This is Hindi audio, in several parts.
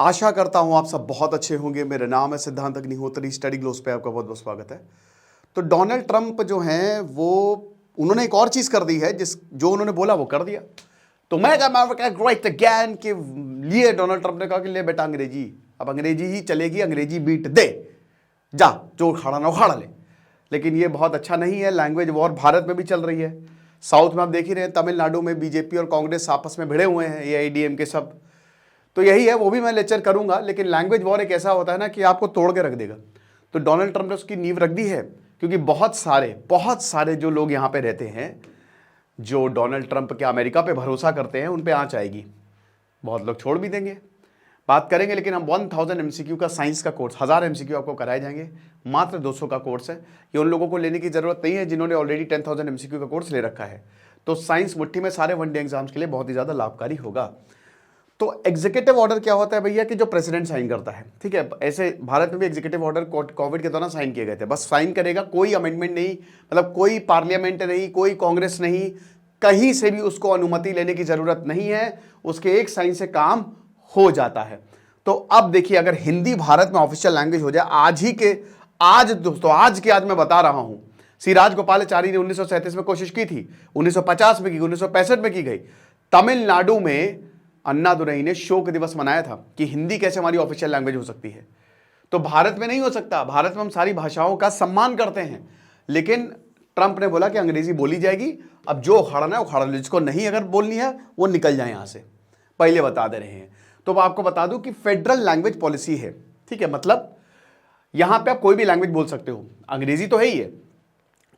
आशा करता हूं आप सब बहुत अच्छे होंगे। मेरा नाम है सिद्धांत अग्निहोत्री, स्टडी ग्लोस पे आपका बहुत बहुत स्वागत है। तो डोनाल्ड ट्रंप जो हैं वो उन्होंने एक और चीज कर दी है, जो उन्होंने बोला वो कर दिया। तो मैं ग्रेट अगेन के लिए डोनाल्ड ट्रंप ने कहा कि ले बेटा अंग्रेजी, अब अंग्रेजी ही चलेगी, अंग्रेजी बीट दे, जा जो उखाड़ा ना उखाड़ा ले। लेकिन ये बहुत अच्छा नहीं है। लैंग्वेज वॉर भारत में भी चल रही है। साउथ में आप देख ही रहे हैं, तमिलनाडु में बीजेपी और कांग्रेस आपस में भिड़े हुए हैं, एआईडीएम के सब। तो यही है, वो भी मैं लेक्चर करूंगा। लेकिन लैंग्वेज वॉर एक ऐसा होता है ना कि आपको तोड़ के रख देगा। तो डोनाल्ड ट्रंप ने उसकी नींव रख दी है, क्योंकि बहुत सारे जो लोग यहाँ पे रहते हैं, जो डोनाल्ड ट्रंप के अमेरिका पे भरोसा करते हैं, उन पे आंच आएगी। बहुत लोग छोड़ भी देंगे, बात करेंगे। लेकिन हम 1000 एमसीक्यू का साइंस का कोर्स, 1000 एमसीक्यू आपको कराए जाएंगे। मात्र 200 का कोर्स है। ये उन लोगों को लेने की जरूरत नहीं है जिन्होंने ऑलरेडी 10,000 एमसीक्यू का कोर्स ले रखा है। तो साइंस मुट्ठी में सारे वनडे एग्जाम्स के लिए बहुत ही ज्यादा लाभकारी होगा। तो एग्जीक्यूटिव ऑर्डर क्या होता है भैया, कि जो प्रेसिडेंट साइन करता है, ठीक है। ऐसे भारत में भी एग्जीक्यूटिव ऑर्डर कोविड के दौरान साइन किए गए थे। बस साइन करेगा, कोई अमेंडमेंट नहीं, मतलब कोई पार्लियामेंट नहीं, कोई कांग्रेस नहीं, कहीं से भी उसको अनुमति लेने की जरूरत नहीं है। उसके एक साइन से काम हो जाता है। तो अब देखिए, अगर हिंदी भारत में ऑफिशियल लैंग्वेज हो जाए, आज दोस्तों, आज मैं बता रहा हूं, श्री राजगोपालाचारी ने 1937 में कोशिश की थी, 1950 में की, 1965 में की गई। तमिलनाडु में अन्ना दुरई ने शोक दिवस मनाया था कि हिंदी कैसे हमारी ऑफिशियल लैंग्वेज हो सकती है। तो भारत में नहीं हो सकता। भारत में हम सारी भाषाओं का सम्मान करते हैं। लेकिन ट्रंप ने बोला कि अंग्रेजी बोली जाएगी, अब जो उखाड़ना है उखाड़ लो, जिसको नहीं अगर बोलनी है वो निकल जाए यहां से, पहले बता दे रहे हैं। तो मैं आपको बता दूं कि फेडरल लैंग्वेज पॉलिसी है, ठीक है। मतलब यहां पे आप कोई भी लैंग्वेज बोल सकते हो। अंग्रेजी तो है ही है,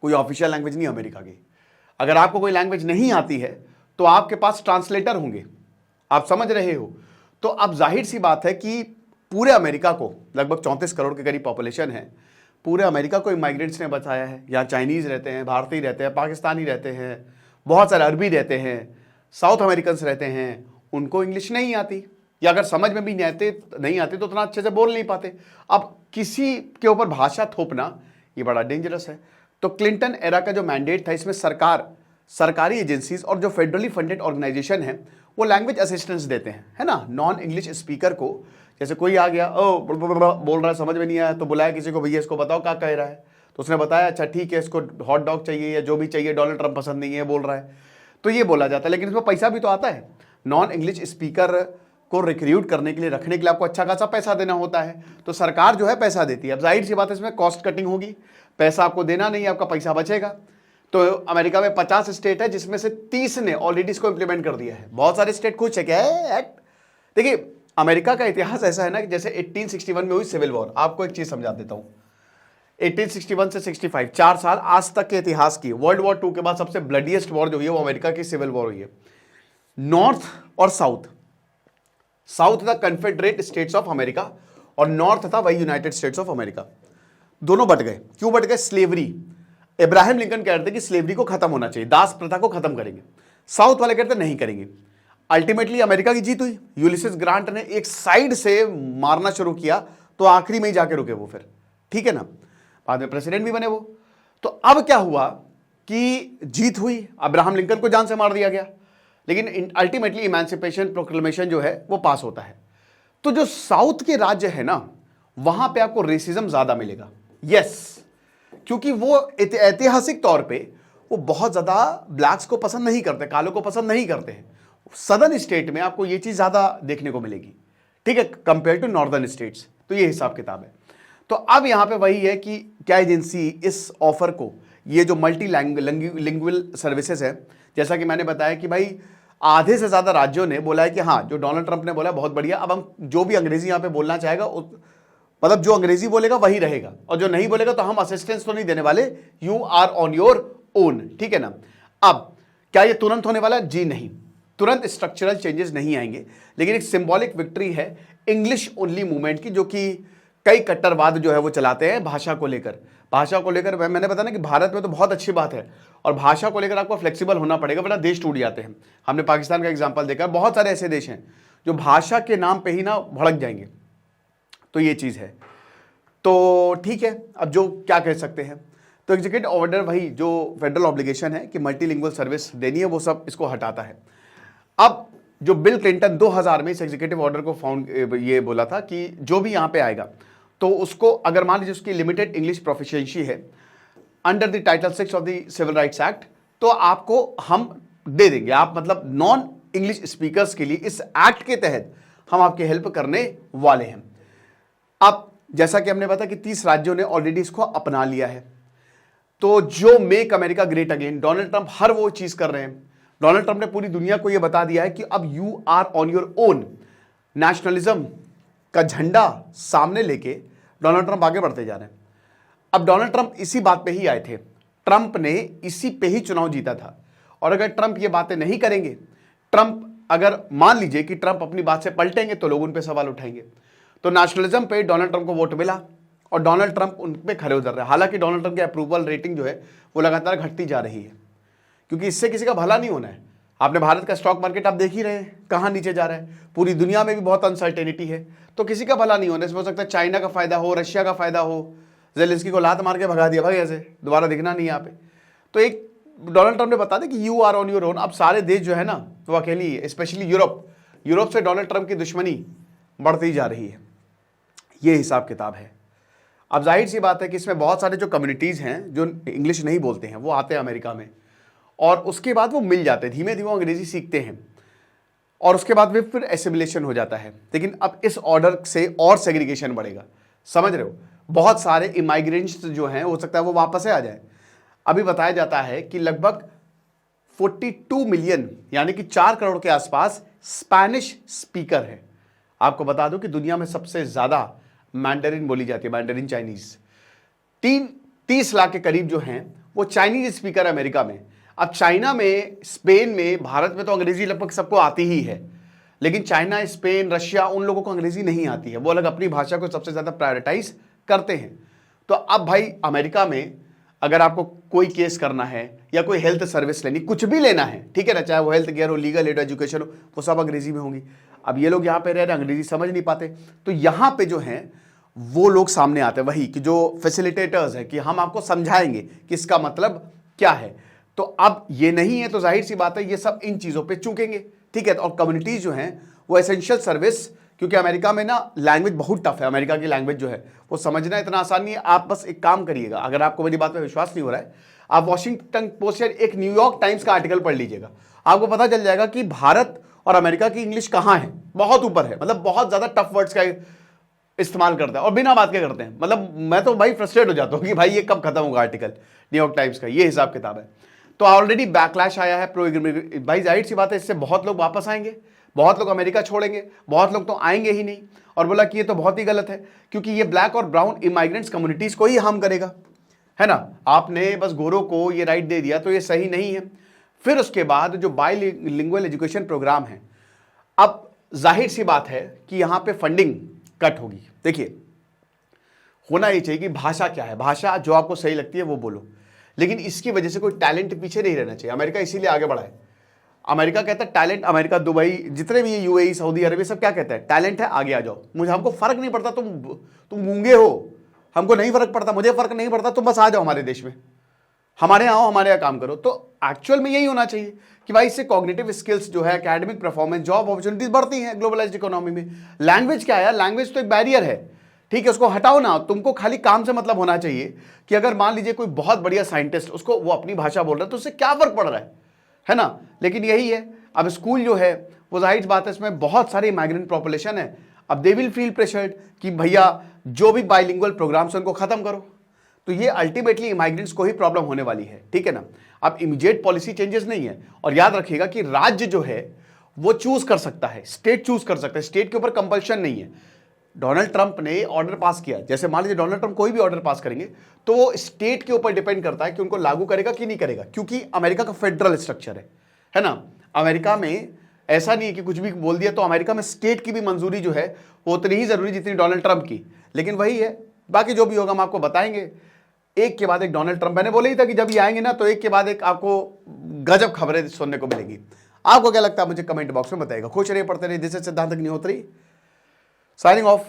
कोई ऑफिशियल लैंग्वेज नहीं अमेरिका की। अगर आपको कोई लैंग्वेज नहीं आती है तो आपके पास ट्रांसलेटर होंगे, आप समझ रहे हो। तो अब जाहिर सी बात है कि पूरे अमेरिका को, लगभग 34 करोड़ के करीब पॉपुलेशन है, पूरे अमेरिका को इमाइग्रेंट्स ने बचाया है। यहाँ चाइनीज रहते हैं, भारतीय रहते हैं, पाकिस्तानी रहते हैं, बहुत सारे अरबी रहते हैं, साउथ अमेरिकन रहते हैं। उनको इंग्लिश नहीं आती, या अगर समझ में भी नहीं आते तो उतना अच्छे से बोल नहीं पाते। अब किसी के ऊपर भाषा थोपना ये बड़ा डेंजरस है। तो क्लिंटन एरा का जो मैंडेट था, इसमें सरकारी एजेंसीज और जो फेडरली फंडेड ऑर्गेनाइजेशन है वो लैंग्वेज असिस्टेंस देते हैं, है ना, नॉन इंग्लिश स्पीकर को। जैसे कोई आ गया, बोल रहा है, समझ में नहीं आया, तो बुलाया किसी को, भैया इसको बताओ क्या कह रहा है। तो उसने बताया, अच्छा ठीक है, इसको हॉट डॉग चाहिए या जो भी चाहिए, डोनाल्ड ट्रंप पसंद नहीं है बोल रहा है, तो ये बोला जाता है। लेकिन इसमें पैसा भी तो आता है। नॉन इंग्लिश स्पीकर को रिक्रूट करने के लिए, रखने के लिए आपको अच्छा खासा पैसा देना होता है। तो सरकार जो है पैसा देती है। अब जाहिर सी बात है, इसमें कॉस्ट कटिंग होगी, पैसा आपको देना नहीं है, आपका पैसा बचेगा। तो अमेरिका में 50 स्टेट है, जिसमें से 30 ने ऑलरेडी इसको इंप्लीमेंट कर दिया है। बहुत सारे स्टेट खुश है, क्या है एक्ट। देखिए, अमेरिका का इतिहास ऐसा है ना कि जैसे 1861 में हुई सिविल वॉर। आपको एक चीज समझा देता हूं, 1861 से 65, 4 साल आज तक के इतिहास की। वर्ल्ड वॉर 2 के बाद सबसे ब्लडीएस्ट वॉर जो हुई है वो अमेरिका की सिविल वॉर हुई है। नॉर्थ और साउथ था कन्फेडरेट स्टेट्स ऑफ अमेरिका, और नॉर्थ था वही यूनाइटेड स्टेट्स ऑफ अमेरिका। दोनों बट गए। क्यों बट गए? स्लेवरी। इब्राहिम लिंकन कहते कि स्लेवरी को खत्म होना चाहिए, दास प्रथा को खत्म करेंगे। साउथ वाले कहते नहीं करेंगे। अल्टीमेटली अमेरिका की जीत हुई। यूलिसिस ग्रांट ने एक साइड से मारना शुरू किया, तो आखिरी में ही जाके रुके वो फिर, ठीक है ना। बाद में प्रेसिडेंट भी बने वो। तो अब क्या हुआ कि जीत हुई, अब्राहम लिंकन को जान से मार दिया गया, लेकिन अल्टीमेटली इमेंसिपेशन प्रोक्लेमेशन जो है वो पास होता है। तो जो साउथ के राज्य है ना, वहां पे आपको रेसिज्म ज्यादा मिलेगा। यस, क्योंकि वो ऐतिहासिक तौर पे वो बहुत ज्यादा ब्लैक्स को पसंद नहीं करते, कालों को पसंद नहीं करते हैं। सदर्न स्टेट में आपको ये चीज ज्यादा देखने को मिलेगी, ठीक है, कंपेयर टू नॉर्दर्न स्टेट्स। तो ये हिसाब किताब है। तो अब यहां पे वही है कि क्या एजेंसी इस ऑफर को, ये जो मल्टी लिंगुअल सर्विसेज है, जैसा कि मैंने बताया कि भाई आधे से ज्यादा राज्यों ने बोला है कि हाँ, जो डोनाल्ड ट्रंप ने बोला बहुत बढ़िया, अब हम जो भी अंग्रेजी यहां पे बोलना चाहेगा, मतलब जो अंग्रेजी बोलेगा वही रहेगा, और जो नहीं बोलेगा तो हम असिस्टेंस तो नहीं देने वाले, you are on your own, ठीक है ना। अब क्या ये तुरंत होने वाला है? जी नहीं, तुरंत स्ट्रक्चरल चेंजेस नहीं आएंगे। लेकिन एक सिंबॉलिक विक्ट्री है इंग्लिश ओनली मूवमेंट की, जो कि कई कट्टरवाद जो है वो चलाते हैं भाषा को लेकर। मैंने बताया ना कि भारत में तो बहुत अच्छी बात है, और भाषा को लेकर आपको फ्लेक्सिबल होना पड़ेगा, वरना देश टूट जाते हैं। हमने पाकिस्तान का एग्जाम्पल देखा, बहुत सारे ऐसे देश हैं जो भाषा के नाम पे ही ना भड़क जाएंगे। तो ये चीज है। तो ठीक है, अब जो क्या कह सकते हैं, तो एग्जीक्यूटिव ऑर्डर वही जो फेडरल ऑब्लिगेशन है कि मल्टीलिंगुअल सर्विस देनी है, वो सब इसको हटाता है। अब जो बिल क्लिंटन 2000 में इस एग्जीक्यूटिव ऑर्डर को फाउंड ये बोला था कि जो भी यहां पे आएगा तो उसको अगर मान लीजिए उसकी लिमिटेड इंग्लिश प्रोफिशिएंसी है under the title 6 of the civil rights act, तो आपको हम दे देंगे। आप मतलब नॉन इंग्लिश स्पीकर्स के लिए इस एक्ट के तहत हम आपकी हेल्प करने वाले हैं। अब जैसा कि हमने बताया कि 30 राज्यों ने ऑलरेडी इसको अपना लिया है। तो जो make America great again, Donald Trump हर वो चीज कर रहे हैं। डोनाल्ड ट्रंप ने पूरी दुनिया को यह बता दिया है कि अब you are on your own. Nationalism का झंडा सामने लेके डोनाल्ड ट्रंप आगे बढ़ते जा रहे हैं। अब डोनाल्ड ट्रंप इसी बात पे ही आए थे, ट्रंप ने इसी पे ही चुनाव जीता था। और अगर ट्रंप ये बातें नहीं करेंगे, ट्रंप अगर मान लीजिए कि ट्रंप अपनी बात से पलटेंगे तो लोग उन पे सवाल उठाएंगे। तो नेशनलिज्म पे डोनाल्ड ट्रंप को वोट मिला और डोनाल्ड ट्रंप उन पे खड़े उतर रहे हैं। हालांकि डोनाल्ड ट्रंप की अप्रूवल रेटिंग जो है वो लगातार घटती जा रही है, क्योंकि इससे किसी का भला नहीं होना है। आपने भारत का स्टॉक मार्केट आप देख ही रहे हैं कहां नीचे जा रहा है, पूरी दुनिया में भी बहुत अनसर्टेनिटी है, तो किसी का भला नहीं होना। इसमें हो सकता है चाइना का फायदा हो, रशिया का फायदा हो। जेलेंस्की को लात मार के भगा दिया भाई, ऐसे दोबारा दिखना नहीं यहाँ पे। तो एक डोनाल्ड ट्रंप ने बता दें कि you are on your own. अब सारे देश जो है ना वो अकेली है, स्पेशली यूरोप से डोनाल्ड ट्रंप की दुश्मनी बढ़ती जा रही है। ये हिसाब किताब है। अब जाहिर सी बात है कि इसमें बहुत सारे जो कम्युनिटीज हैं जो इंग्लिश नहीं बोलते हैं वो आते हैं अमेरिका में, और उसके बाद वो मिल जाते हैं, धीमे धीमे अंग्रेजी सीखते हैं और उसके बाद में फिर एसिमिलेशन हो जाता है। लेकिन अब इस ऑर्डर से और सेग्रीगेशन बढ़ेगा, समझ रहे हो। बहुत सारे इमाइग्रेंट्स जो हैं हो सकता है वो वापस आ जाए। अभी बताया जाता है कि लगभग 42 मिलियन यानी कि 4 करोड़ के आसपास स्पैनिश स्पीकर है। आपको बता दूं कि दुनिया में सबसे ज्यादा मैंडरिन बोली जाती है, मैंडरिन चाइनीज। 30 लाख के करीब जो हैं वो चाइनीज स्पीकर अमेरिका में। अब चाइना में, स्पेन में, भारत में तो अंग्रेजी लगभग सबको आती ही है, लेकिन चाइना, स्पेन, रशिया, उन लोगों को अंग्रेजी नहीं आती है। वो अलग अपनी भाषा को सबसे ज्यादा प्रायोरिटाइज करते हैं। तो अब भाई अमेरिका में अगर आपको कोई केस करना है या कोई हेल्थ सर्विस लेनी, कुछ भी लेना है, ठीक है ना, चाहे वो हेल्थ केयर हो, लीगल एड, एजुकेशन हो, वो सब अंग्रेजी में होंगी। अब ये लोग यहाँ पे रह रहे हैं, अंग्रेजी समझ नहीं पाते, तो यहाँ पे जो हैं वो लोग सामने आते हैं, वही कि जो फैसिलिटेटर्स है कि हम आपको समझाएंगे कि इसका मतलब क्या है। तो अब ये नहीं है तो जाहिर सी बात है ये सब इन चीजों पे चूकेंगे, ठीक है। और कम्युनिटीज जो हैं वो एसेंशियल सर्विस, क्योंकि अमेरिका में ना लैंग्वेज बहुत टफ है, अमेरिका की लैंग्वेज जो है वो समझना इतना आसान नहीं है। आप बस एक काम करिएगा, अगर आपको मेरी बात पे विश्वास नहीं हो रहा है, आप वॉशिंगटन पोस्ट या एक न्यूयॉर्क टाइम्स का आर्टिकल पढ़ लीजिएगा, आपको पता चल जाएगा कि भारत और अमेरिका की इंग्लिश कहां है, बहुत ऊपर है। मतलब बहुत ज्यादा टफ वर्ड्स का इस्तेमाल करता है और बिना बात के करते हैं। मतलब मैं तो भाई फ्रस्ट्रेट हो जाता हूं कि भाई ये कब खत्म होगा आर्टिकल न्यूयॉर्क टाइम्स का। ये हिसाब किताब है। तो ऑलरेडी बैकलैश आया है प्रो इमिग्रेशन। भाई जाहिर सी बात है इससे बहुत लोग वापस आएंगे, बहुत लोग अमेरिका छोड़ेंगे, बहुत लोग तो आएंगे ही नहीं। और बोला कि ये तो बहुत ही गलत है, क्योंकि ये ब्लैक और ब्राउन इमाइग्रेंट्स कम्युनिटीज को ही हार्म करेगा, है ना। आपने बस गोरों को ये राइट दे दिया तो ये सही नहीं है। फिर उसके बाद जो बाइलिंगुअल एजुकेशन प्रोग्राम है, अब जाहिर सी बात है कि यहां पे फंडिंग कट होगी। देखिए होना ही चाहिए कि भाषा क्या है, भाषा जो आपको सही लगती है वो बोलो, लेकिन इसकी वजह से कोई टैलेंट पीछे नहीं रहना चाहिए। अमेरिका इसीलिए आगे बढ़ा है। अमेरिका कहता है टैलेंट, अमेरिका, दुबई, जितने भी यूएई, सऊदी अरब, सब क्या कहते हैं, टैलेंट है आगे आ जाओ, मुझे हमको फर्क नहीं पड़ता तुम गूंगे हो, हमको नहीं फर्क पड़ता, मुझे फर्क नहीं पड़ता, तुम बस आ जाओ हमारे देश में, हमारे यहाँ आओ, हमारे यहाँ काम करो। तो एक्चुअल में यही होना चाहिए कि भाई इससे कॉग्निटिव स्किल्स जो है, एकेडमिक परफॉर्मेंस, जॉब अपॉर्चुनिटीज बढ़ती हैं ग्लोबलाइज्ड इकोनॉमी में। लैंग्वेज क्या है, लैंग्वेज तो एक बैरियर है, ठीक है, उसको हटाओ ना। तुमको खाली काम से मतलब होना चाहिए कि अगर मान लीजिए कोई बहुत बढ़िया साइंटिस्ट, उसको वो अपनी भाषा बोल रहा है तो उससे क्या फर्क पड़ रहा है ना। लेकिन यही है, अब स्कूल जो है वो जाहिर बात है इसमें बहुत सारी माइग्रेंट पॉपुलेशन है। अब दे विल फील प्रेशर्ड कि भैया जो भी बाइलिंगुअल प्रोग्राम्स उनको खत्म करो। तो ये अल्टीमेटली इमाइग्रेंट्स को ही प्रॉब्लम होने वाली है, ठीक है ना। अब इमीडिएट पॉलिसी चेंजेस नहीं है। और याद रखिएगा कि राज्य जो है वो चूज कर सकता है, स्टेट चूज कर सकता है, स्टेट के ऊपर कंपल्शन नहीं है। डोनाल्ड ट्रंप ने ऑर्डर पास किया, जैसे मान लीजिए डोनाल्ड ट्रंप कोई भी ऑर्डर पास करेंगे तो वो स्टेट के ऊपर डिपेंड करता है कि उनको लागू करेगा कि नहीं करेगा, क्योंकि अमेरिका का फेडरल स्ट्रक्चर है ना। अमेरिका में ऐसा नहीं है कि कुछ भी बोल दिया, तो अमेरिका में स्टेट की भी मंजूरी जो है वो उतनी ही जरूरी जितनी डोनाल्ड ट्रंप की। लेकिन वही है, बाकी जो भी होगा हम आपको बताएंगे। एक के बाद एक डोनाल्ड ट्रंप, मैंने बोला ही था कि जब ये आएंगे ना तो एक के बाद एक आपको गजब खबरें सुनने को मिलेंगी। आपको क्या लगता है मुझे कमेंट बॉक्स में बताइएगा। खुश रहिए, पढ़ते रहिए। दिस इज सिद्धांत अग्निहोत्री साइनिंग ऑफ।